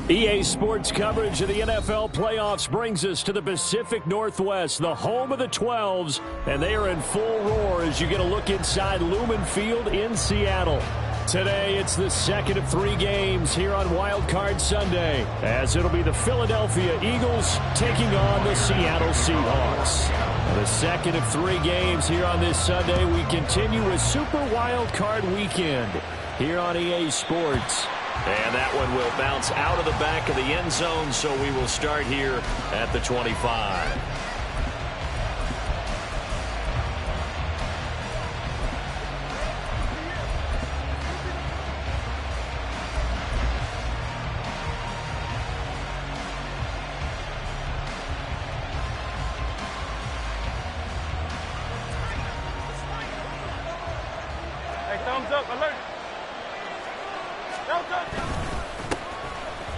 EA Sports coverage of the NFL playoffs brings us to the Pacific Northwest, the home of the 12s, and they are in full roar as you get a look inside Lumen Field in Seattle. Today, it's the second of 3 games here on Wild Card Sunday, as it'll be the Philadelphia Eagles taking on the Seattle Seahawks. The second of 3 games here on this Sunday. We continue with Super Wild Card Weekend here on EA Sports. And that one will bounce out of the back of the end zone, so we will start here at the 25.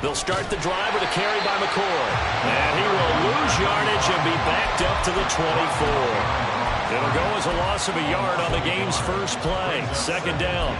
They'll start the drive with a carry by McCoy. And he will lose yardage and be backed up to the 24. It'll go as a loss of a yard on the game's first play. Second down.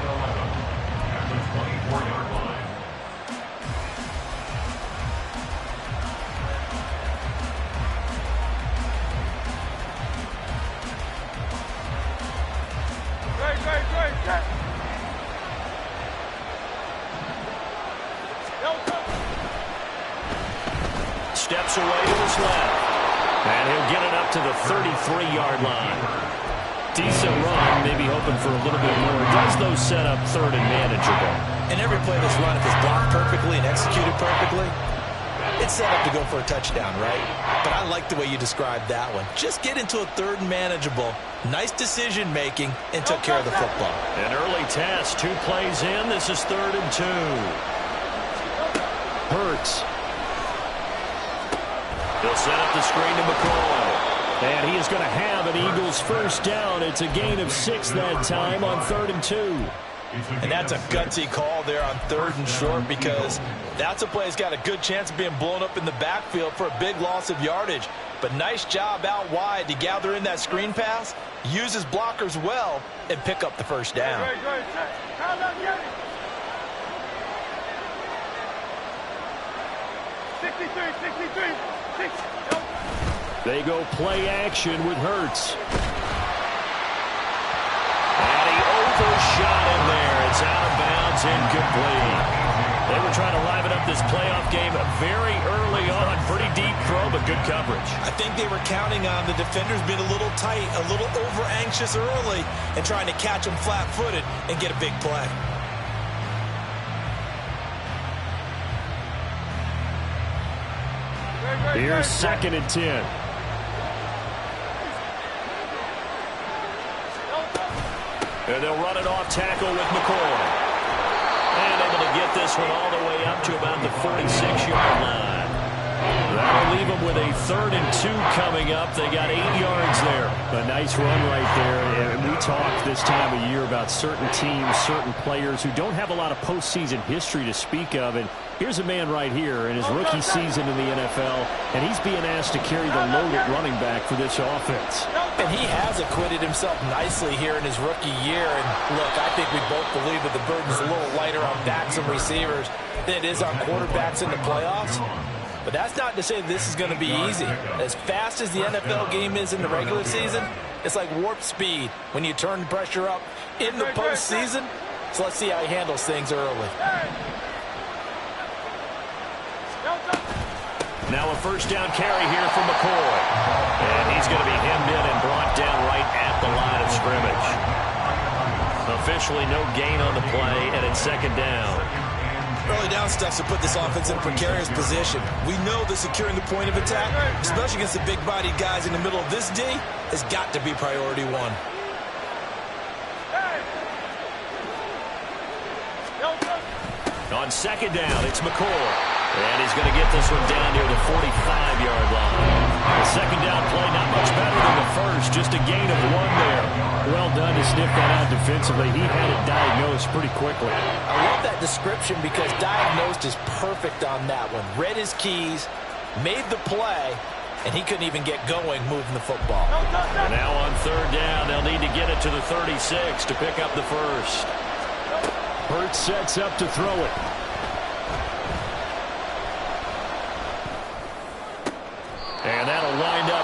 Steps away to his left. And he'll get it up to the 33-yard line. Decent run, maybe hoping for a little bit more. Does those set up third and manageable? And every play that's run, if it's blocked perfectly and executed perfectly, it's set up to go for a touchdown, right? But I like the way you described that one. Just get into a third and manageable. Nice decision-making and took care of the football. An early test. 2 plays in. This is 3rd and 2. Hurts. They'll set up the screen to McCoy. And he is going to have an Eagles first down. It's a gain of 6 that time on 3rd and 2. And that's a gutsy call there on 3rd and short, because that's a play that's got a good chance of being blown up in the backfield for a big loss of yardage. But nice job out wide to gather in that screen pass, use his blockers well, and pick up the first down. They go play action with Hurts. And he overshot him there. It's out of bounds, incomplete. They were trying to liven up this playoff game very early on. Pretty deep throw, but good coverage. I think they were counting on the defenders being a little tight, a little over-anxious early, and trying to catch them flat-footed and get a big play. Here's 2nd and 10. And they'll run it off tackle with McCoy. And able to get this one all the way up to about the 46-yard line. That'll leave them with a 3rd and 2 coming up. They got 8 yards there. A nice run right there. And we talk this time of year about certain teams, certain players who don't have a lot of postseason history to speak of. And here's a man right here in his rookie season in the NFL, and he's being asked to carry the load at running back for this offense. And he has acquitted himself nicely here in his rookie year. And look, I think we both believe that the burden's a little lighter on backs and receivers than it is on quarterbacks in the playoffs. But that's not to say this is going to be easy. As fast as the NFL game is in the regular season, it's like warp speed when you turn the pressure up in the postseason. So let's see how he handles things early. Now a first down carry here from McCoy. And he's going to be hemmed in and brought down right at the line of scrimmage. Officially no gain on the play, and it's 2nd down. Early down stuff to put this offense in a precarious position. We know that securing the point of attack, especially against the big-bodied guys in the middle of this D, has got to be priority 1. On 2nd down, it's McCoy. And he's going to get this one down near the 45-yard line. The 2nd down play, not much better than the first, just a gain of 1 there. Well done to sniff that out defensively. He had it diagnosed pretty quickly. I love that description because diagnosed is perfect on that one. Read his keys, made the play, and he couldn't even get going moving the football. And now on 3rd down, they'll need to get it to the 36 to pick up the first. Hurts sets up to throw it.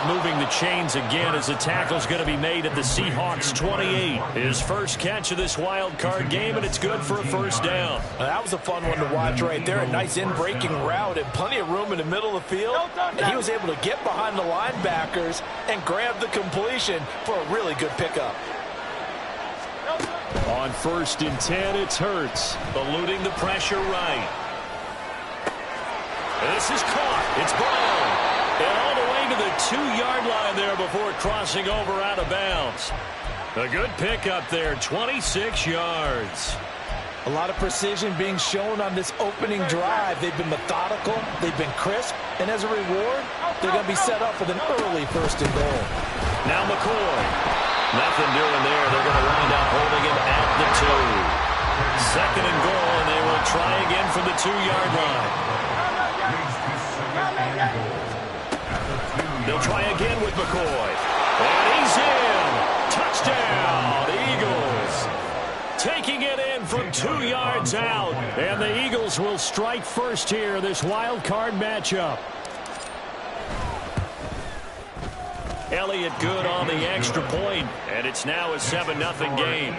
moving the chains again as the tackle's going to be made at the Seahawks 28. His first catch of this wild card game, and it's good for a first down. That was a fun one to watch right there. A nice in-breaking route and plenty of room in the middle of the field. And he was able to get behind the linebackers and grab the completion for a really good pickup. On 1st and 10, it's Hurts. Eluding the pressure right. This is caught. It's Brown. And all the way to the 2-yard line there before crossing over out of bounds. A good pickup there, 26 yards. A lot of precision being shown on this opening drive. They've been methodical, they've been crisp, and as a reward, they're going to be set up with an early 1st and goal. Now McCoy. Nothing doing there. They're going to wind up holding him at the 2. 2nd and goal, and they will try again from the 2-yard line. They'll try again with McCoy. And he's in. Touchdown, Eagles. Taking it in from 2 yards out. And the Eagles will strike first here, this wild card matchup. Elliott good on the extra point, and it's now a 7-0 game.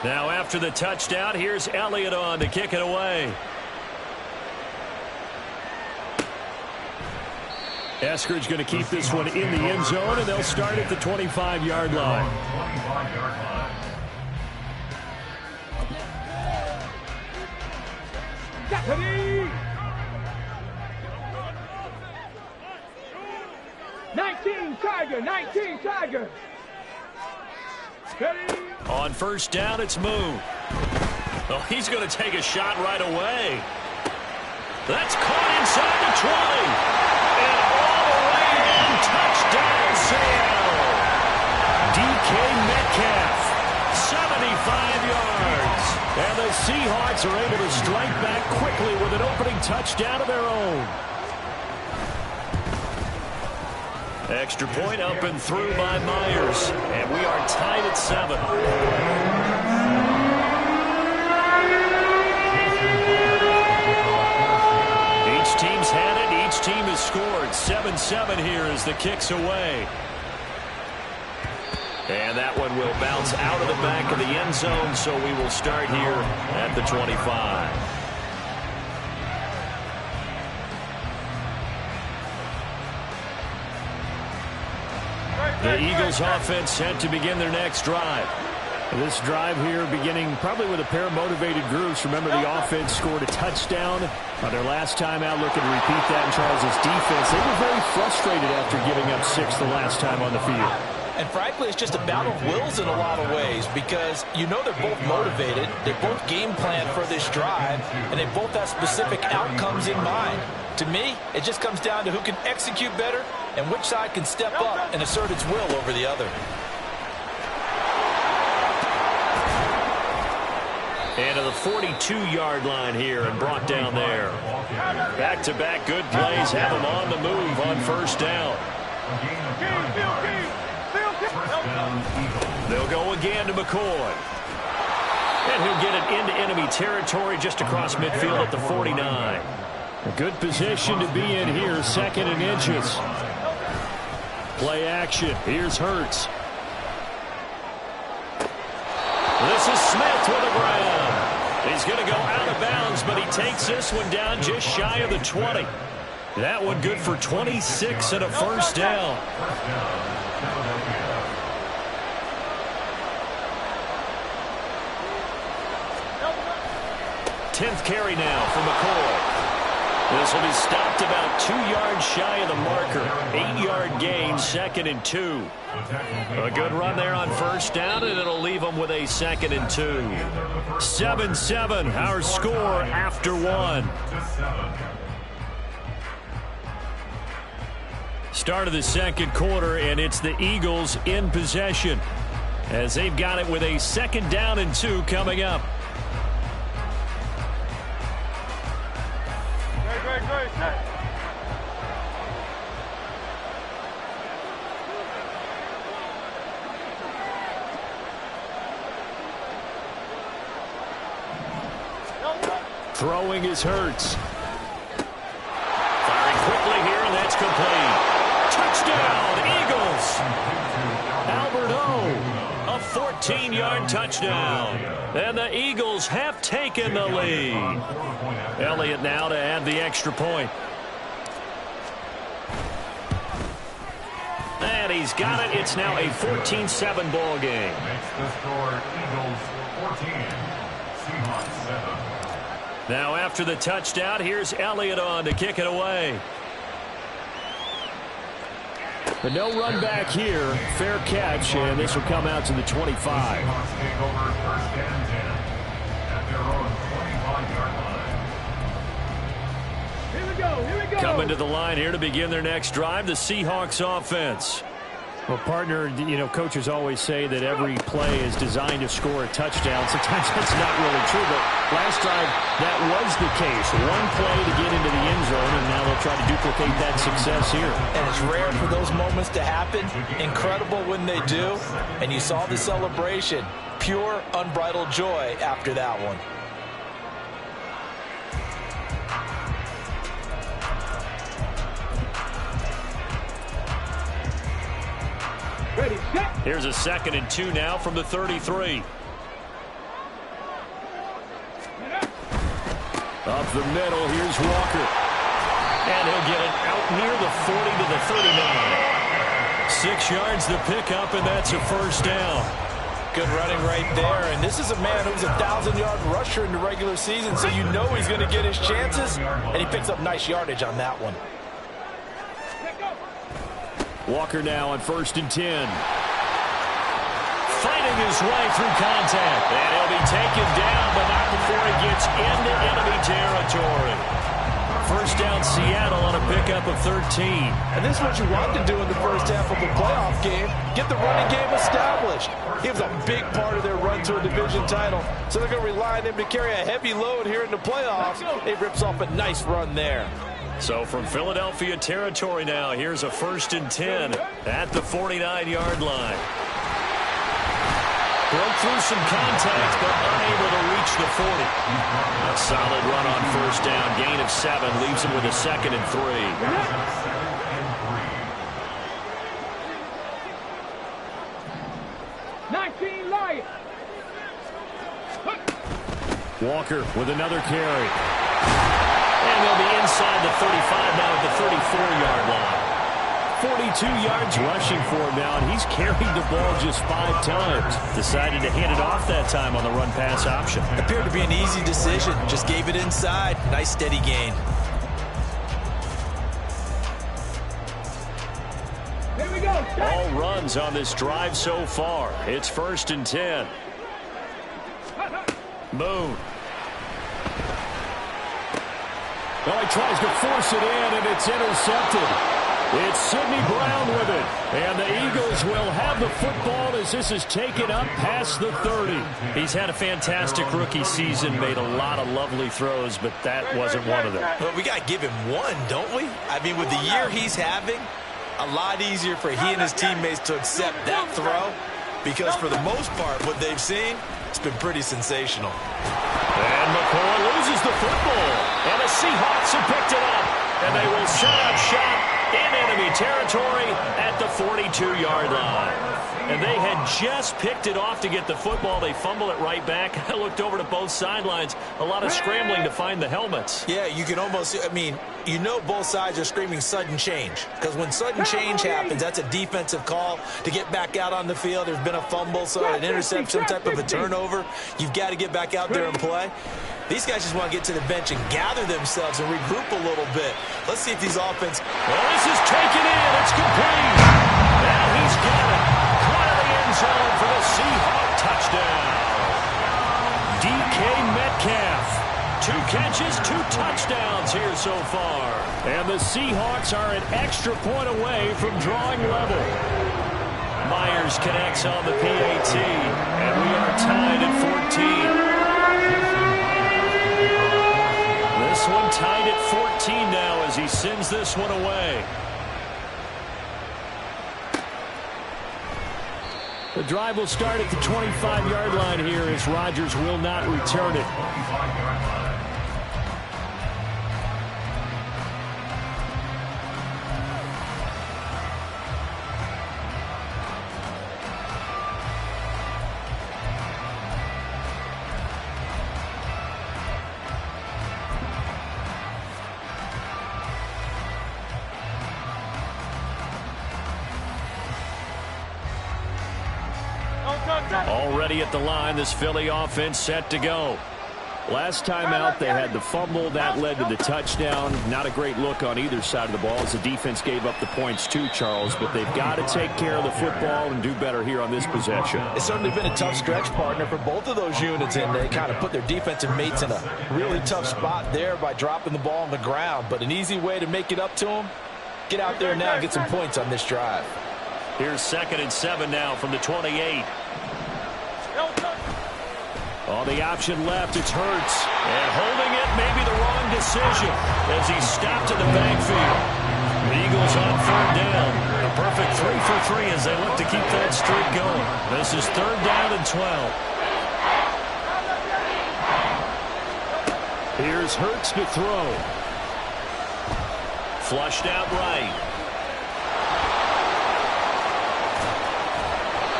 Now after the touchdown, here's Elliott on to kick it away. Eskridge going to keep this one in the end zone, and they'll start at the 25-yard line. Ready? 19 Tiger. Ready? On 1st down, it's Moon. Oh, he's going to take a shot right away. That's caught inside the 20. And all the way in, touchdown Seattle. DK Metcalf, 75 yards. And the Seahawks are able to strike back quickly with an opening touchdown of their own. Extra point up and through by Myers. And we are tied at 7. Each team's had it. Each team has scored. 7-7 here as the kick's away. And that one will bounce out of the back of the end zone, so we will start here at the 25. The Eagles offense set to begin their next drive. This drive here beginning probably with a pair of motivated groups. Remember, the offense scored a touchdown on their last time out, looking to repeat that in Charles' defense. They were very frustrated after giving up 6 the last time on the field. And frankly, it's just a battle of wills in a lot of ways because you know they're both motivated, they both game plan for this drive, and they both have specific outcomes in mind. To me, it just comes down to who can execute better and which side can step up and assert its will over the other. And to the 42-yard line here and brought down there. Back-to-back good plays have them on the move on 1st down. They'll go again to McCoy. And he'll get it into enemy territory just across midfield at the 49. A good position to be in here, 2nd and inches. Play action. Here's Hurts. This is Smith with the ground. He's going to go out of bounds, but he takes this one down just shy of the 20. That one good for 26 and a 1st down. 10th carry now for McCoy. This will be stopped about 2 yards shy of the marker. 8-yard gain, 2nd and 2. A good run there on 1st down, and it'll leave them with a 2nd and 2. 7-7, our score after 1. Start of the 2nd quarter, and it's the Eagles in possession as they've got it with a 2nd down and 2 coming up. Throwing is Hurts. Firing quickly here, and that's complete. Touchdown, Eagles! Albert O, a 14-yard touchdown. And the Eagles have taken the lead. Elliott now to add the extra point. And he's got it. It's now a 14-7 ball game. Makes the score Eagles 14, Seahawks 7. Now after the touchdown, here's Elliott on to kick it away. But no run back here. Fair catch, and this will come out to the 25. Seahawks take over first and 10 at their own 25-yard line. Here we go, here we go. Coming to the line here to begin their next drive, the Seahawks offense. Well, partner, coaches always say that every play is designed to score a touchdown. Sometimes that's not really true, but last drive that was the case. One play to get into the end zone, and now they'll try to duplicate that success here. And it's rare for those moments to happen. Incredible when they do. And you saw the celebration. Pure, unbridled joy after that one. Ready, set. Here's a 2nd and 2 now from the 33. Up the middle, here's Walker. And he'll get it out near the 40 to the 39. 6 yards the pickup, and that's a first down. Good running right there. And this is a man who's a 1,000-yard rusher in the regular season, so you know he's going to get his chances. And he picks up nice yardage on that one. Walker now on 1st and 10. Fighting his way through contact. And he'll be taken down, but not before he gets into enemy territory. First down, Seattle on a pickup of 13. And this is what you want to do in the first half of a playoff game. Get the running game established. He was a big part of their run to a division title. So they're going to rely on him to carry a heavy load here in the playoffs. He rips off a nice run there. So from Philadelphia territory now, here's a 1st and 10 at the 49-yard line. Broke through some contact, but unable to reach the 40. A solid run on first down. Gain of 7 leaves him with a 2nd and 3. 19 Lions. Walker with another carry. And they'll be inside the 35 now at the 34-yard line. 42 yards rushing for him now, and he's carried the ball just 5 times. Decided to hand it off that time on the run-pass option. Appeared to be an easy decision. Just gave it inside. Nice steady gain. Here we go. Set. All runs on this drive so far. It's 1st and 10. Boone. Well, he tries to force it in, and it's intercepted. It's Sidney Brown with it. And the Eagles will have the football as this is taken up past the 30. He's had a fantastic rookie season, made a lot of lovely throws, but that wasn't one of them. Well, we got to give him one, don't we? I mean, with the year he's having, a lot easier for he and his teammates to accept that throw because for the most part, what they've seen, it's been pretty sensational. And McCoy loses the football. And the Seahawks have picked it up. And they will set up shop in enemy territory at the 42-yard line. And they had just picked it off to get the football. They fumble it right back. I looked over to both sidelines. A lot of scrambling to find the helmets. Yeah, you can almost, I mean, you know both sides are screaming sudden change. Because when sudden change happens, that's a defensive call to get back out on the field. There's been a fumble, so an interception, some type of a turnover. You've got to get back out there and play. These guys just want to get to the bench and gather themselves and regroup a little bit. Let's see if these offense... Well, this is taken in. It's complete. Now he's got it. Caught in the end zone for the Seahawk touchdown. DK Metcalf. 2 catches, 2 touchdowns here so far. And the Seahawks are an extra point away from drawing level. Myers connects on the PAT. And we are tied at 14. This one tied at 14 now as he sends this one away. The drive will start at the 25-yard line here as Rodgers will not return it. Already at the line, this Philly offense set to go. Last time out, they had the fumble. That led to the touchdown. Not a great look on either side of the ball as the defense gave up the points too, Charles. But they've got to take care of the football and do better here on this possession. It's certainly been a tough stretch, partner, for both of those units, and they kind of put their defensive mates in a really tough spot there by dropping the ball on the ground. But an easy way to make it up to them, get out there now and get some points on this drive. Here's 2nd and 7 now from the 28. On the option left, it's Hurts. And holding it may be the wrong decision as he stopped in the backfield. The Eagles on 3rd down. A perfect 3 for 3 as they look to keep that streak going. This is 3rd down and 12. Here's Hurts to throw. Flushed out right.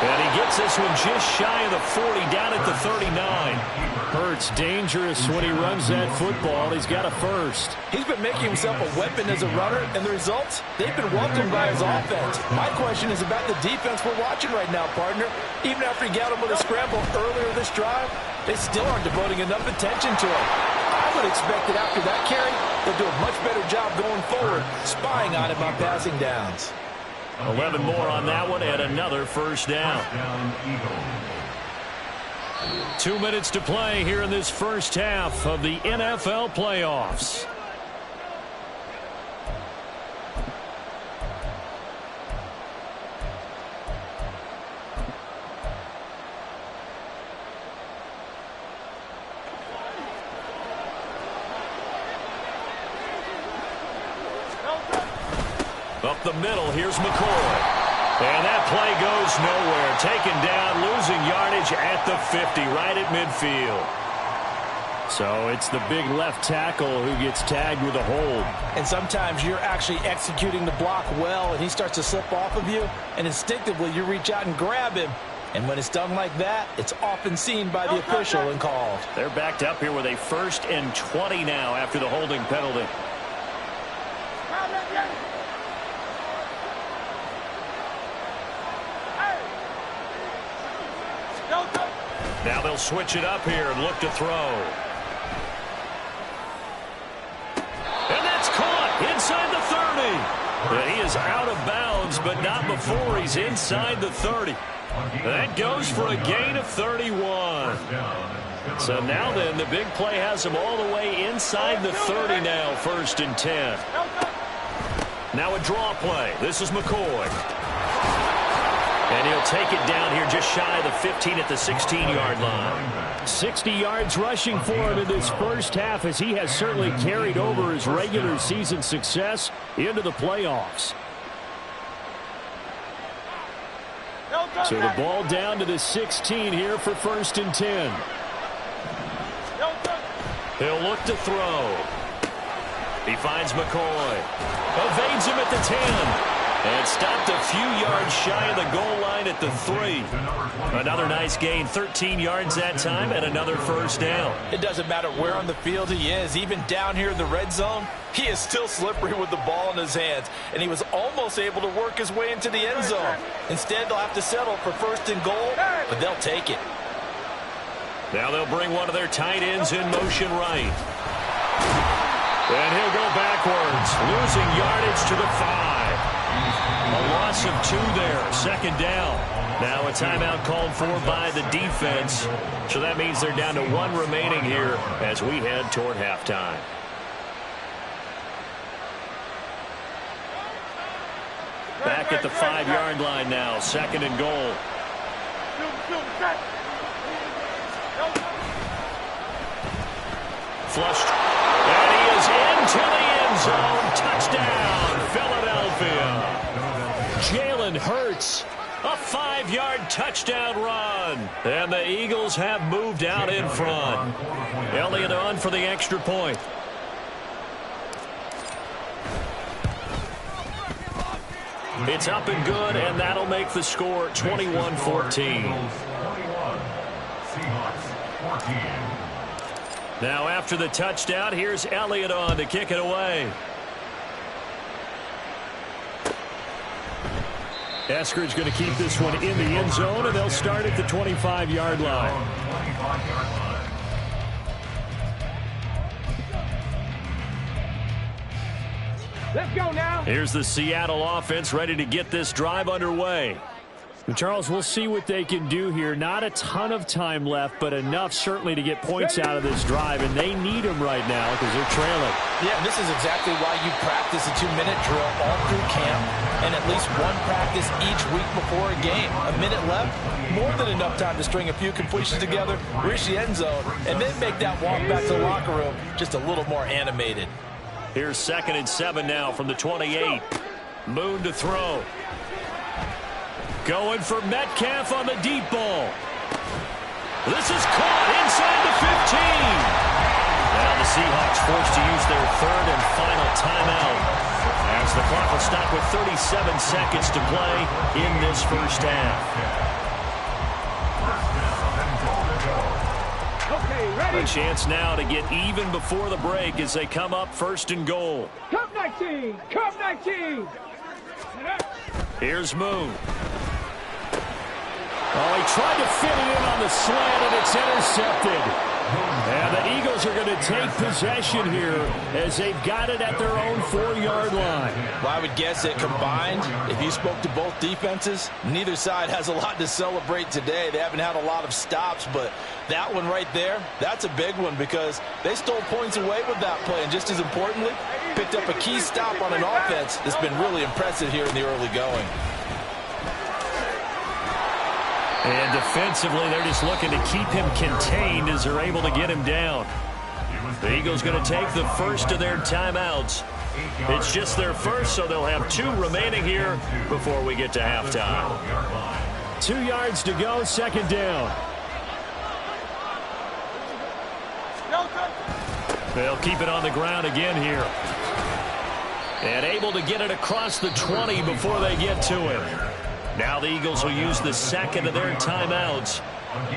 And he gets this one just shy of the 40, down at the 39. Hurts dangerous when he runs that football. He's got a first. He's been making himself a weapon as a runner, and the results, they've been welcomed by his offense. My question is about the defense we're watching right now, partner. Even after he got him with a scramble earlier this drive, they still aren't devoting enough attention to him. I would expect that after that carry, they'll do a much better job going forward, spying on him on passing downs. 11 more on that one and another first down. 2 minutes to play here in this first half of the NFL playoffs. Up the middle, here's McCoy. And that play goes nowhere. Taken down, losing yardage at the 50, right at midfield. So it's the big left tackle who gets tagged with a hold. And sometimes you're actually executing the block well, and he starts to slip off of you, and instinctively you reach out and grab him. And when it's done like that, it's often seen by the official and called. They're backed up here with a 1st and 20 now after the holding penalty. Now they'll switch it up here and look to throw. And that's caught inside the 30. And he is out of bounds, but not before he's inside the 30. That goes for a gain of 31. So now then, the big play has him all the way inside the 30 now, 1st and 10. Now a draw play. This is McCoy. And he'll take it down here just shy of the 15 at the 16-yard line. 60 yards rushing for him in this first half as he has certainly carried over his regular season success into the playoffs. So the ball down to the 16 here for 1st and 10. He'll look to throw. He finds McCoy. Evades him at the 10. And stopped a few yards shy of the goal line at the 3. Another nice gain, 13 yards that time, and another first down. It doesn't matter where on the field he is. Even down here in the red zone, he is still slippery with the ball in his hands. And he was almost able to work his way into the end zone. Instead, they'll have to settle for 1st and goal, but they'll take it. Now they'll bring one of their tight ends in motion right. And he'll go backwards, losing yardage to the 5. A loss of 2 there, 2nd down. Now a timeout called for by the defense. So that means they're down to 1 remaining here as we head toward halftime. Back at the 5-yard line now, 2nd and goal. Flushed. And he is into the end zone. Touchdown, Philadelphia. Jalen Hurts, a 5-yard touchdown run. And the Eagles have moved out in front. Elliott on for the extra point. It's up and good, and that'll make the score 21-14. Now after the touchdown, here's Elliott on to kick it away. Eskridge going to keep this one in the end zone, and they'll start at the 25-yard line. Let's go now. Here's the Seattle offense ready to get this drive underway. And Charles, we'll see what they can do here. Not a ton of time left, but enough certainly to get points out of this drive, and they need them right now because they're trailing. Yeah, and this is exactly why you practice a 2-minute drill all through camp and at least one practice each week before a game. A minute left, more than enough time to string a few completions together, reach the end zone, and then make that walk back to the locker room just a little more animated. Here's 2nd and 7 now from the 28. Moon to throw. Going for Metcalf on the deep ball. This is caught inside the 15. Now the Seahawks forced to use their 3rd and final timeout as the clock will stop with 37 seconds to play in this first half. Okay, ready. A chance now to get even before the break as they come up 1st and goal. Come 19. Come 19. Here's Moon. Oh, he tried to fit it in on the slant, and it's intercepted. And the Eagles are going to take possession here as they've got it at their own 4-yard line. Well, I would guess that combined, if you spoke to both defenses, neither side has a lot to celebrate today. They haven't had a lot of stops, but that one right there, that's a big one because they stole points away with that play. And just as importantly, picked up a key stop on an offense that's been really impressive here in the early going. And defensively, they're just looking to keep him contained as they're able to get him down. The Eagles going to take the first of their timeouts. It's just their first, so they'll have 2 remaining here before we get to halftime. 2 yards to go, 2nd down. They'll keep it on the ground again here. And able to get it across the 20 before they get to him. Now the Eagles will use the 2nd of their timeouts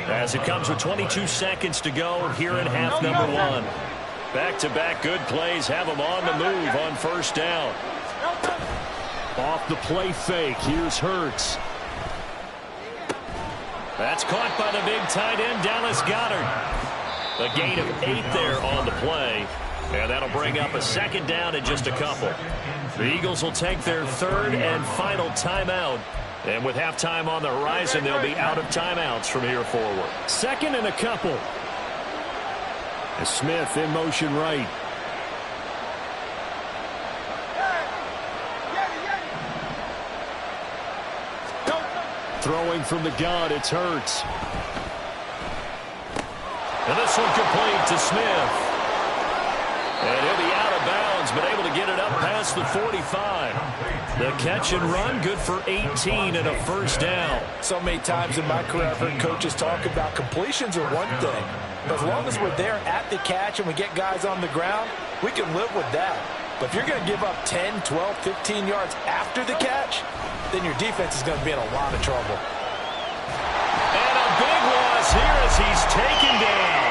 as it comes with 22 seconds to go here in half number 1. Back-to-back good plays have them on the move on 1st down. Off the play fake, here's Hurts. That's caught by the big tight end, Dallas Gotw. A gain of 8 there on the play. And that'll bring up a 2nd down in just a couple. The Eagles will take their 3rd and final timeout. And with halftime on the horizon, they'll be out of timeouts from here forward. 2nd and a couple. As Smith in motion right. Throwing from the gun, it's Hurts. And this one complete to Smith. And he'll be out of bounds, but able to get it up past the 45. The catch and run, good for 18 and a 1st down. So many times in my career, I've heard coaches talk about completions are one thing. But as long as we're there at the catch and we get guys on the ground, we can live with that. But if you're going to give up 10, 12, 15 yards after the catch, then your defense is going to be in a lot of trouble. And a big loss here as he's taken down.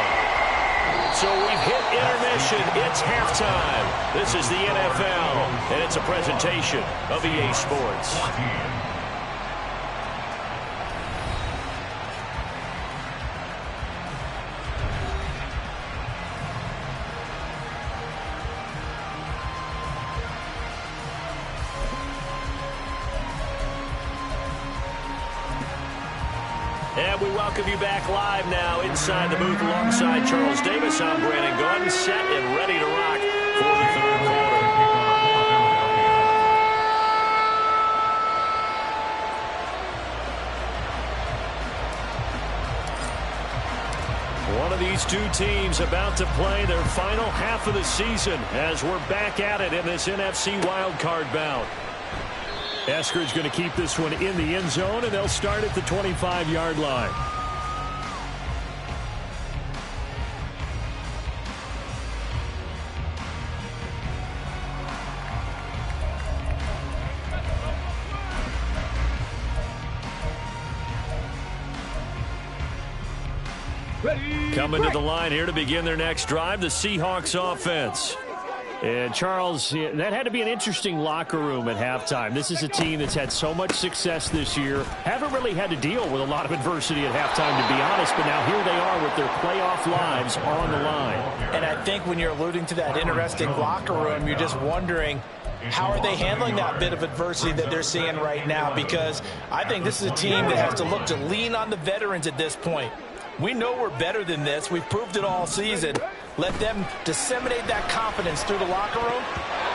So we've hit intermission. It's halftime. This is the NFL, and it's a presentation of EA Sports. And we welcome you back live now inside the booth alongside Charles Davis. I'm Brandon Gordon, set and ready to rock for the 3rd quarter. One of these 2 teams about to play their final half of the season as we're back at it in this NFC wildcard bout. Eskridge going to keep this one in the end zone, and they'll start at the 25-yard line. Ready. Coming to the line here to begin their next drive, the Seahawks offense. And, Charles, that had to be an interesting locker room at halftime. This is a team that's had so much success this year. Haven't really had to deal with a lot of adversity at halftime, to be honest. But now here they are with their playoff lives on the line. And I think when you're alluding to that interesting locker room, you're just wondering, how are they handling that bit of adversity that they're seeing right now? Because I think this is a team that has to look to lean on the veterans at this point. We know we're better than this. We've proved it all season. Let them disseminate that confidence through the locker room.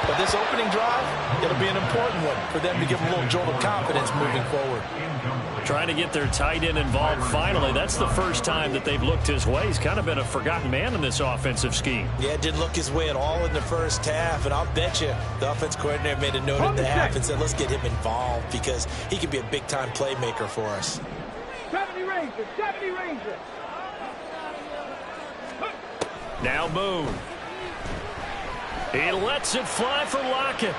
But this opening drive, it'll be an important one for them to give them a little jolt of confidence moving forward. Trying to get their tight end involved finally. That's the first time that they've looked his way. He's kind of been a forgotten man in this offensive scheme. Yeah, it didn't look his way at all in the first half. And I'll bet you the offense coordinator made a note in the half and said, let's get him involved because he could be a big-time playmaker for us. 70 Rangers, 70 Rangers. Now Boone. He lets it fly for Lockett.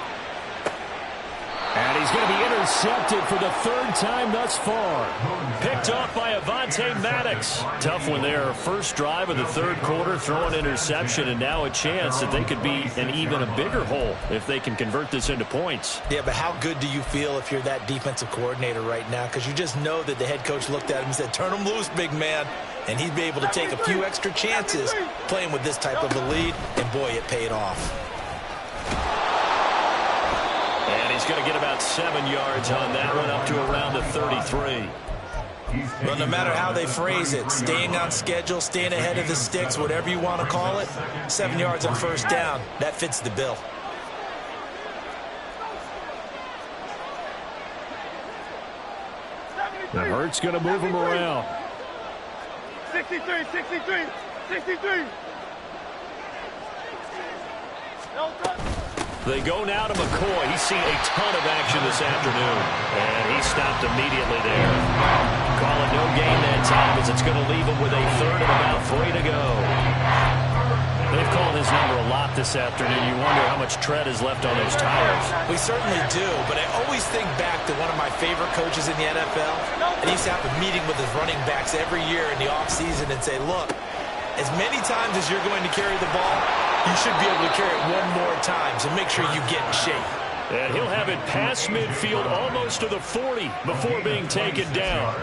And he's going to be intercepted for the third time thus far. Picked off by Avonte Maddox. Tough one there. First drive of the third quarter, throwing interception, and now a chance that they could be in even a bigger hole if they can convert this into points. Yeah, but how good do you feel if you're that defensive coordinator right now? Because you just know that the head coach looked at him and said, turn him loose, big man. And he'd be able to take a few extra chances playing with this type of a lead, and boy, it paid off. And he's going to get about 7 yards on that one, up to around the 33. Well, no matter how they phrase it, staying on schedule, staying ahead of the sticks, whatever you want to call it, 7 yards on first down, that fits the bill. The Hurt's going to move him around. 63, 63, 63. They go now to McCoy. He's seen a ton of action this afternoon, and he stopped immediately there. Call it no gain that time as it's going to leave him with a third and about 3 to go. They've called his number a lot this afternoon. You wonder how much tread is left on those tires. We certainly do, but I always think back to one of my favorite coaches in the NFL, and he used to have a meeting with his running backs every year in the offseason and say, look, as many times as you're going to carry the ball, you should be able to carry it one more time, so make sure you get in shape. And he'll have it past midfield almost to the 40 before being taken down.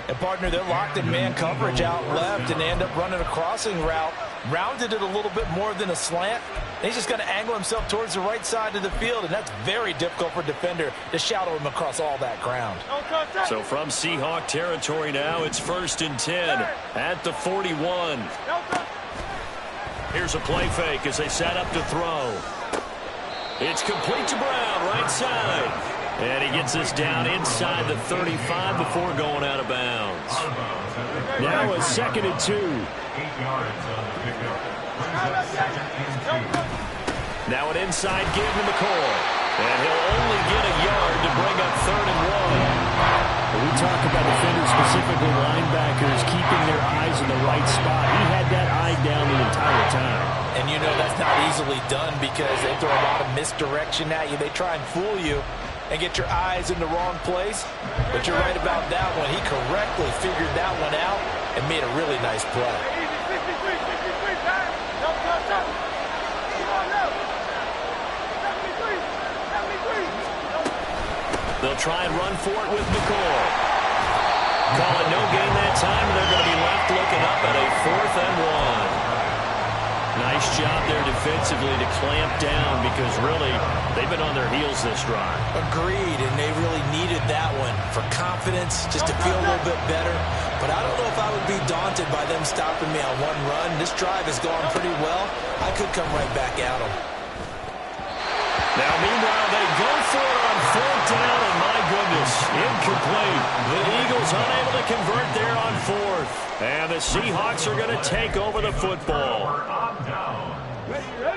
And, partner, they're locked in man coverage out left, and they end up running a crossing route, rounded it a little bit more than a slant. And he's just going to angle himself towards the right side of the field, and that's very difficult for a defender to shadow him across all that ground. So from Seahawk territory now, it's 1st and 10 at the 41. Here's a play fake as they set up to throw. It's complete to Brown, right side. And he gets this down inside the 35 before going out of bounds. Now a 2nd and 2. 8 yards on the pickup. Now an inside give to McCoy. And he'll only get a yard to bring up 3rd and 1. We talk about defenders, specifically linebackers, keeping their eyes in the right spot. He had that eye down the entire time. And you know that's not easily done because they throw a lot of misdirection at you. They try and fool you and get your eyes in the wrong place. But you're right about that one. He correctly figured that one out and made a really nice play. They'll try and run for it with McCoy. Call it no gain that time, and they're going to be left looking up at a 4th and 1. Nice job there defensively to clamp down because really they've been on their heels this drive. Agreed, and they really needed that one for confidence, just to feel a little bit better. But I don't know if I would be daunted by them stopping me on one run. This drive has gone pretty well. I could come right back at them. Now, meanwhile, they go for it on 4th down, and my goodness, incomplete. The Eagles unable to convert there on 4th. And the Seahawks are going to take over the football.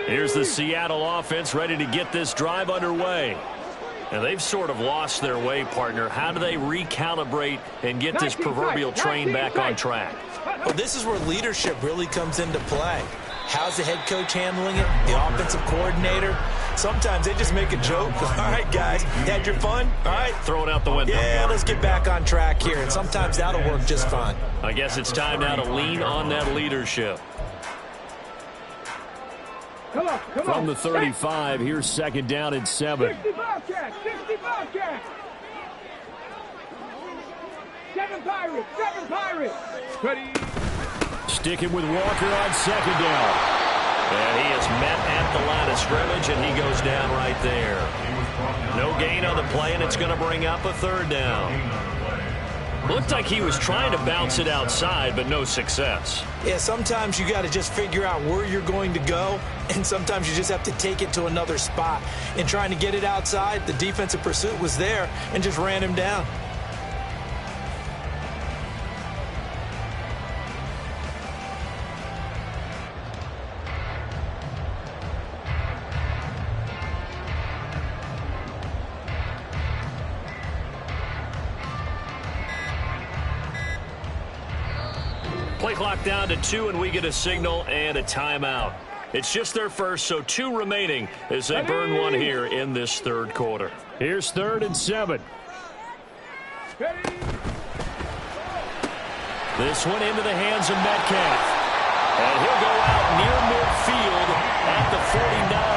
Here's the Seattle offense ready to get this drive underway. And they've sort of lost their way, partner. How do they recalibrate and get this proverbial train back on track? Well, this is where leadership really comes into play. How's the head coach handling it? The offensive coordinator? Sometimes they just make a joke. All right, guys, you had your fun? All right. Throw it out the window. Yeah, let's get back on track here. And sometimes that'll work just fine. I guess it's time now to lean on that leadership. From the 35, here's second down and 7. 60 Bobcats, 60 Bobcats. 7 Pirates, 7 Pirates. Ready. Sticking with Walker on second down. And he is met at the line of scrimmage, and he goes down right there. No gain on the play, and it's going to bring up a third down. Looked like he was trying to bounce it outside, but no success. Yeah, sometimes you got to just figure out where you're going to go, and sometimes you just have to take it to another spot. In trying to get it outside, the defensive pursuit was there and just ran him down. Play clock down to 2, and we get a signal and a timeout. It's just their first, so 2 remaining as they burn one here in this third quarter. Here's 3rd and 7. This one into the hands of Metcalf. And he'll go out near midfield at the 49.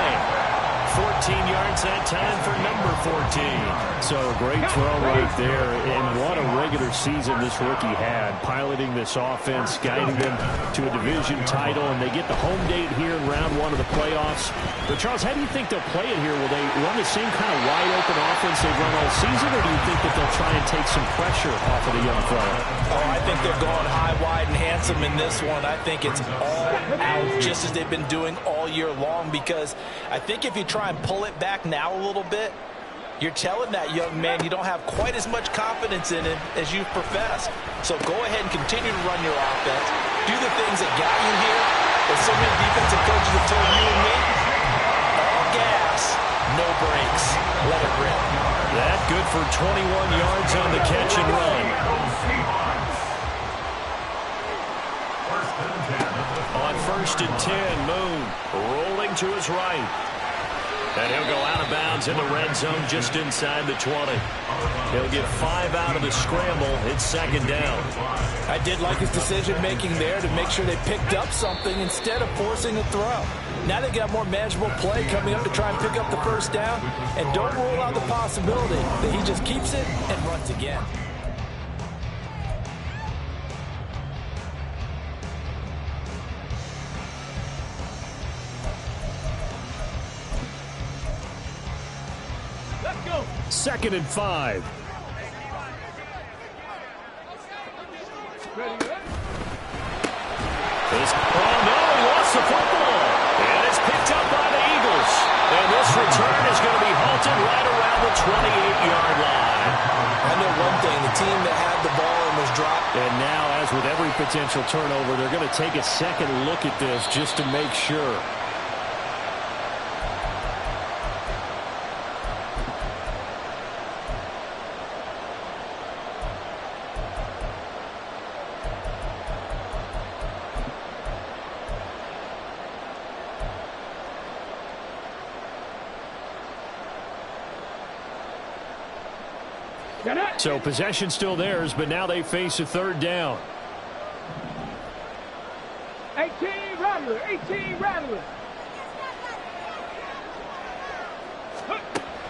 14 yards that time for number 14. So a great throw right there, and what a regular season this rookie had, piloting this offense, guiding them to a division title, and they get the home date here in round 1 of the playoffs. But Charles, how do you think they'll play it here? Will they run the same kind of wide open offense they've run all season, or do you think that they'll try and take some pressure off of the young fella? Oh, I think they're going high, wide, and handsome in this one. I think it's all out, just as they've been doing all year long, because I think if you try and pull it back now a little bit, you're telling that young man you don't have quite as much confidence in him as you profess. So go ahead and continue to run your offense. Do the things that got you here. As so many defensive coaches have told you and me, all gas, no brakes. Let it rip. That good for 21 yards on the catch and run. On 1st and 10, Moon rolling to his right. And he'll go out of bounds in the red zone just inside the 20. He'll get 5 out of the scramble. It's second down. I did like his decision-making there to make sure they picked up something instead of forcing a throw. Now they got more manageable play coming up to try and pick up the first down. And don't rule out the possibility that he just keeps it and runs again. Second and 5. Oh, no, he lost the football. And it's picked up by the Eagles. And this return is going to be halted right around the 28-yard line. I know one thing. The team that had the ball and was dropped. And now, as with every potential turnover, they're going to take a second look at this just to make sure. So possession still theirs, but now they face a third down. 18 Rattler, 18 Rattler.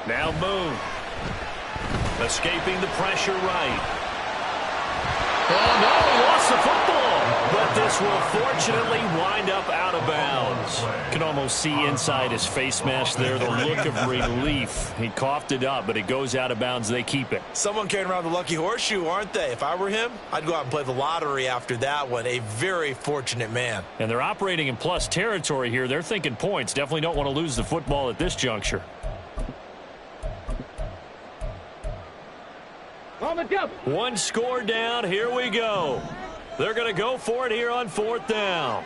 Now Moon. Escaping the pressure right. Oh, no, he lost the football. But this will fortunately wind up out of bounds. Can almost see inside his face mask there, the look of relief. He coughed it up, but it goes out of bounds. They keep it. Someone carrying around the lucky horseshoe, aren't they? If I were him, I'd go out and play the lottery after that one. A very fortunate man. And they're operating in plus territory here. They're thinking points. Definitely don't want to lose the football at this juncture. On the double. One score down. Here we go. They're going to go for it here on 4th down.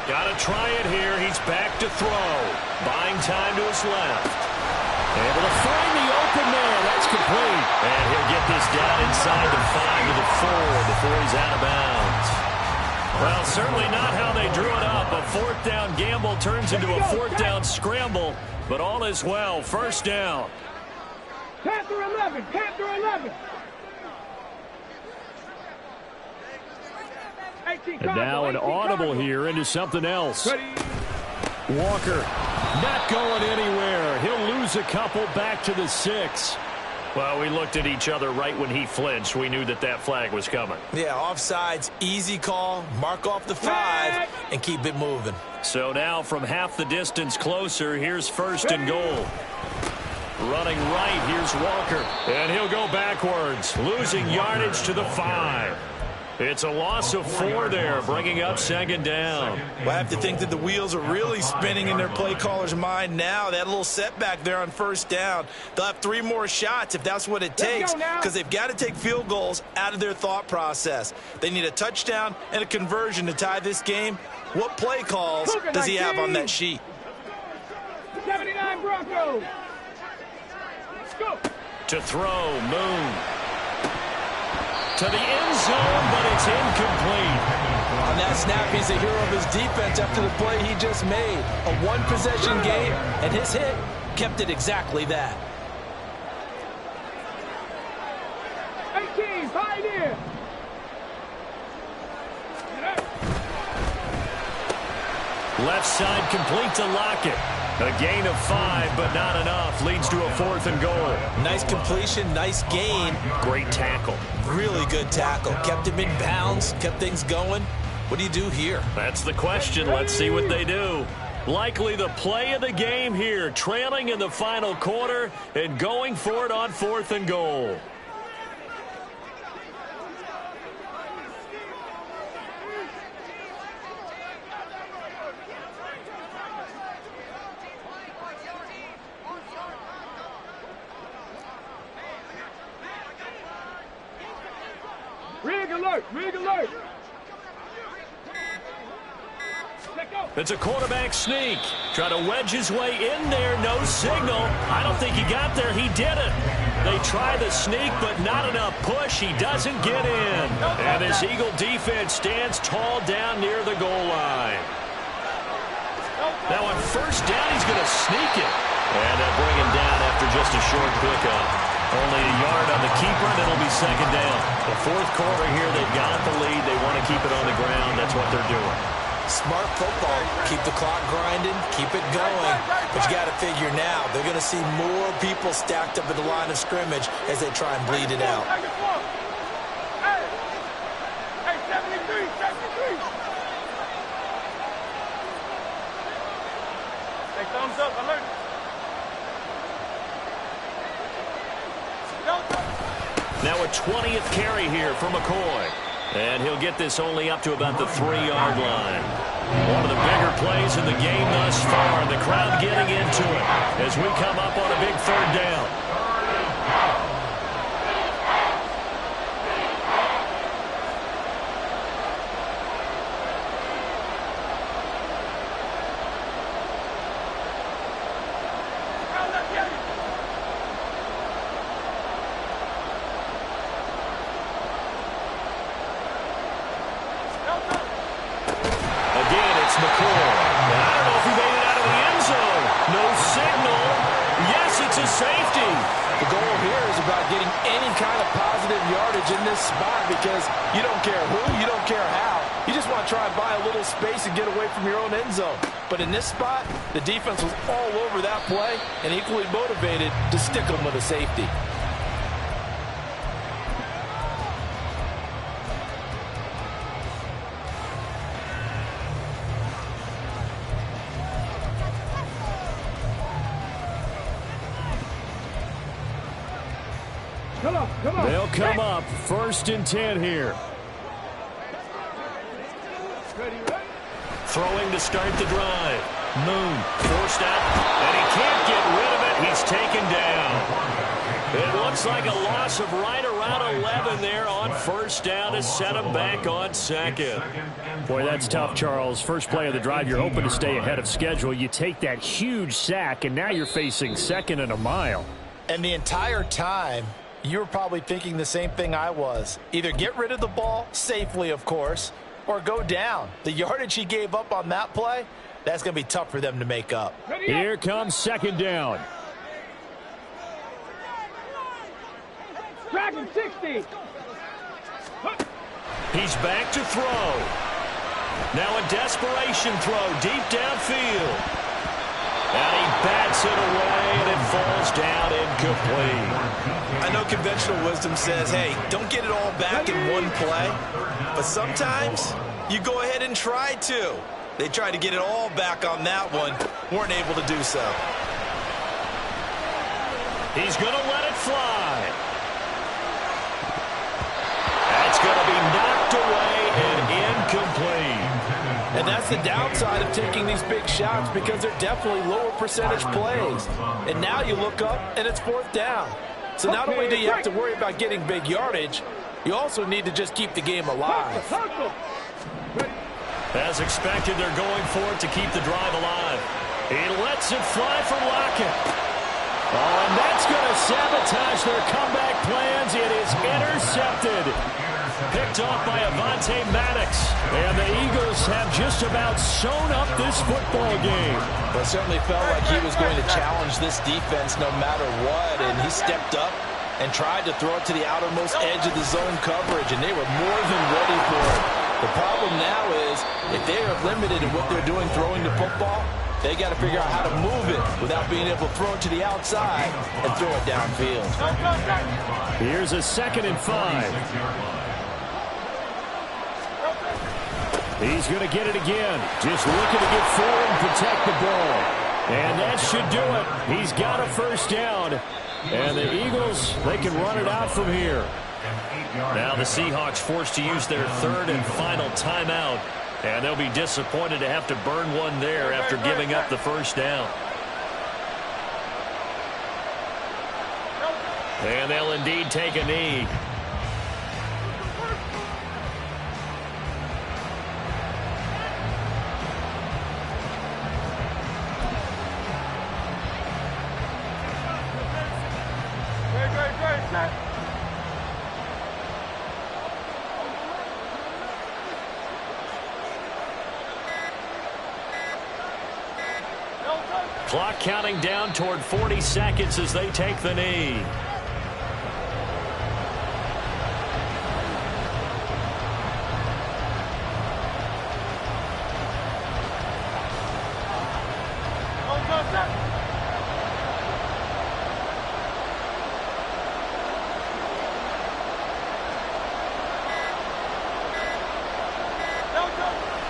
Got to try it here. He's back to throw. Buying time to his left. Able to find the open man. That's complete. And he'll get this down inside the 5 to the 4 before he's out of bounds. Well, certainly not how they drew it up. A 4th down gamble turns into a 4th down scramble. But all is well. First down. Panther 11, Panther 11. And now an audible here into something else. Walker not going anywhere. He'll lose a couple back to the 6. Well, we looked at each other right when he flinched. We knew that that flag was coming. Yeah, offsides, easy call, mark off the 5, and keep it moving. So now from half the distance closer, here's 1st and goal. Running right, here's Walker. And he'll go backwards, losing yardage to the 5. It's a loss of 4 there, bringing up 2nd down. Well, I have to think that the wheels are really spinning in their play caller's mind now. That little setback there on 1st down. They'll have 3 more shots if that's what it takes, because they've got to take field goals out of their thought process. They need a touchdown and a conversion to tie this game. What play calls does he have on that sheet? 79 Broncos. Let's go. To throw, Moon. To the end zone, but it's incomplete. On that snap, he's a hero of his defense after the play he just made. A 1-possession game, and his hit kept it exactly that. 18, Pioneer. Left side complete to Lockett. A gain of 5, but not enough. Leads to a 4th and goal. Nice completion, nice gain. Great tackle. Really good tackle. Kept him in bounds, kept things going. What do you do here? That's the question. Let's see what they do. Likely the play of the game here. Trailing in the final quarter and going for it on 4th and goal. Rig alert, rig alert. It's a quarterback sneak. Try to wedge his way in there. No signal. I don't think he got there. He didn't. They try the sneak, but not enough push. He doesn't get in. And this Eagle defense stands tall down near the goal line. Now on 1st down, he's going to sneak it. And they'll bring him down after just a short pickup. Only a yard on the keeper, and it'll be 2nd down. The 4th quarter here, they've got the lead. They want to keep it on the ground. That's what they're doing. Smart football. Keep the clock grinding, keep it going. But you got to figure now, they're going to see more people stacked up at the line of scrimmage as they try and bleed it out. Hey, 73, 73. Hey, thumbs up, alert. Now a 20th carry here for McCoy. And he'll get this only up to about the 3-yard line. One of the bigger plays in the game thus far. And the crowd getting into it as we come up on a big 3rd down. Because you don't care who, you don't care how. You just want to try and buy a little space and get away from your own end zone. But in this spot, the defense was all over that play and equally motivated to stick them with a safety. They'll come up 1st and 10 here. Throwing to start the drive. Moon forced out, and he can't get rid of it. He's taken down. It looks like a loss of right around 11 there on 1st down to set him back on 2nd. Boy, that's tough, Charles. First play of the drive, you're hoping to stay ahead of schedule. You take that huge sack, and now you're facing 2nd and a mile. And the entire time, you were probably thinking the same thing I was. Either get rid of the ball, safely of course, or go down. The yardage he gave up on that play, that's going to be tough for them to make up. Here comes 2nd down. Dragon 60. He's back to throw. Now a desperation throw deep downfield. And he bats it away, and it falls down incomplete. I know conventional wisdom says, hey, don't get it all back in one play. But sometimes you go ahead and try to. They tried to get it all back on that one. Weren't able to do so. He's going to let it fly. That's going to be knocked away and incomplete. And that's the downside of taking these big shots, because they're definitely lower percentage plays. And now you look up, and it's 4th down. So not only do you have to worry about getting big yardage, you also need to just keep the game alive. As expected, they're going for it to keep the drive alive. He lets it fly for Lockett. Oh, and that's going to sabotage their comeback plans. It is intercepted. Picked off by Avonte Maddox. And the Eagles have just about sewn up this football game. Well, it certainly felt like he was going to challenge this defense no matter what. And he stepped up and tried to throw it to the outermost edge of the zone coverage. And they were more than ready for it. The problem now is, if they are limited in what they're doing throwing the football, they got to figure out how to move it without being able to throw it to the outside and throw it downfield. Here's a 2nd and 5. He's going to get it again. Just looking to get forward and protect the ball. And that should do it. He's got a 1st down. And the Eagles, they can run it out from here. Now the Seahawks forced to use their 3rd and final timeout. And they'll be disappointed to have to burn one there after giving up the 1st down. And they'll indeed take a knee. Clock counting down toward 40 seconds as they take the knee.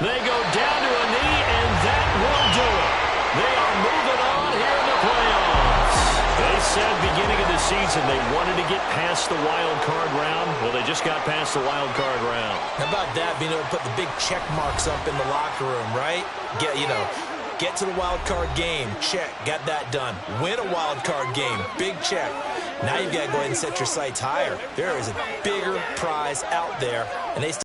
They go down to a knee, and that will do it. They are moving on here in the playoffs. They said beginning of the season they wanted to get past the wild card round. Well, they just got past the wild card round. How about that, being able to put the big check marks up in the locker room, right? Get to the wild card game. Check. Got that done. Win a wild card game. Big check. Now you've got to go ahead and set your sights higher. There is a bigger prize out there, and they